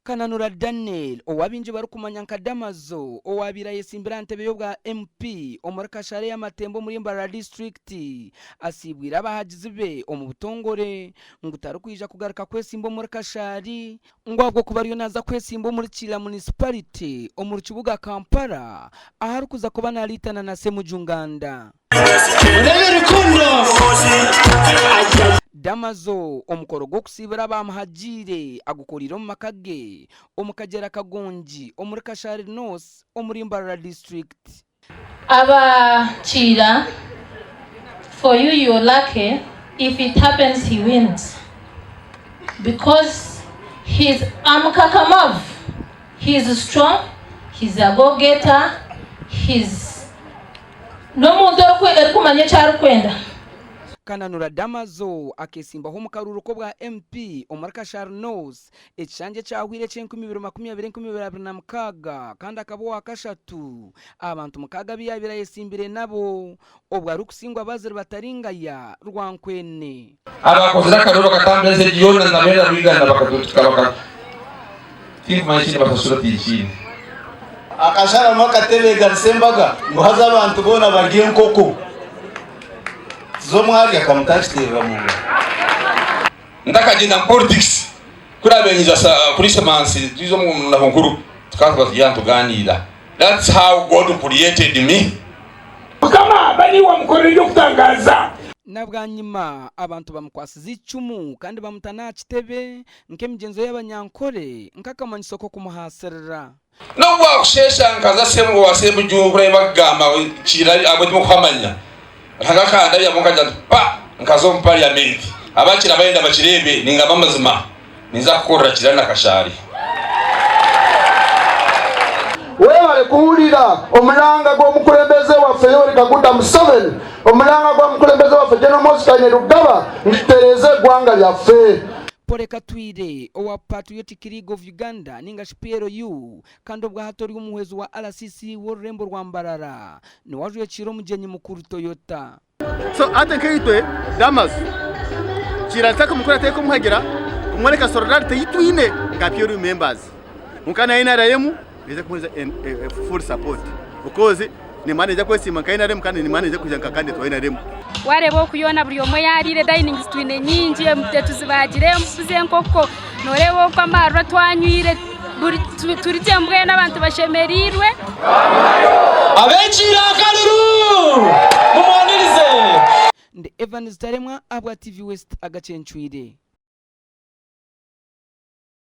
Kananura Daniel owabinji barukumanya nkadamazo owabira yesimbira ntebe yo bwa MP omurakashare y'amatembo muri Mbarara district asibwira abahagizi be omu butongore ngutari kwija kugaruka kwesimbo muri kashari ngwabwo kubariyo naza kwesimbo muri Kira municipality omuri kibuga Kampala ahari kuza kuba nalitana na Semujunganda Damazo omukoro gwo kusibira bamuhagire agukorira mu makage omukagera kagonji omuri Kashari North omuri Mbarara district. Aba Kira, for you're lucky if it happens he wins, because he's amkakamav, he's strong, he's a go-getter, he's no muntu kumanya cyari kwenda. Kananura Damazo akesimba ho mukaruru ko bwa MP omuri Kashari North ekishanje cyahwire 2020 kandi akabo wakashatu abantu mukaga biyabira yesimbire nabo obwa rukusingwa bazira bataringaya rwankwene abakoze akaruru katambeze giyona ndamera rwigana bakadutuka mashini basasura tishini akashara makatebe gatsembaga ngo haza abantu bona bagiye nkoko zo mwari akamutashitera mu ndakagenda politics kurabenyiza kuri semansi zizo mu nkuru tukazwa tuganira. That's how God created me. Kama bani wa mkorero kutangaza nabwanyima abantu bamukwasiza icumu kandi bamutana kitebe nke migenzo y'abanyankore nkakamanyiso ko kumuhaserera no bwa kushesha nkaza semu wasembu jungure bagama Kira abo mukwamanya nkakakanda yamukaja pa nkazo mu parliament abakira bayenda bakirebe ningama mazima niza kukorera Kira na Kashari. Wewe kuulira omulanga gwo mukulembeze wa Feyori Kaguta Museveni omulanga gwo mukulembeze wa General Mosikanye Rugaba ngitereze gwanga lyaffe Poreka twire owa Patriotic League of Uganda ninga Shipero yu kando bwa hatori umuhezo wa RCC w'ururembo rwa Mbarara ni wajuye Kiro mugenyi mukuru Toyota. So ate kaitwe Damas Kira taka mukura teko muhagera kumwereka solidarity yitwine nga Pure members mukana ina rayemu bize kumuza full support because ni manager kwesima kaina rem kandi ni manager kujanka kandi twaina rem warebo kuyona buri omwe yarire dining twine nyingi tuzibagire mbuze nkoko norebo ko amarwa twanywire turije mbwe n'abantu bashemerirwe abekira kaluru mumwanirize Ndi Evans Taremwa abwa TV West agacenchwire.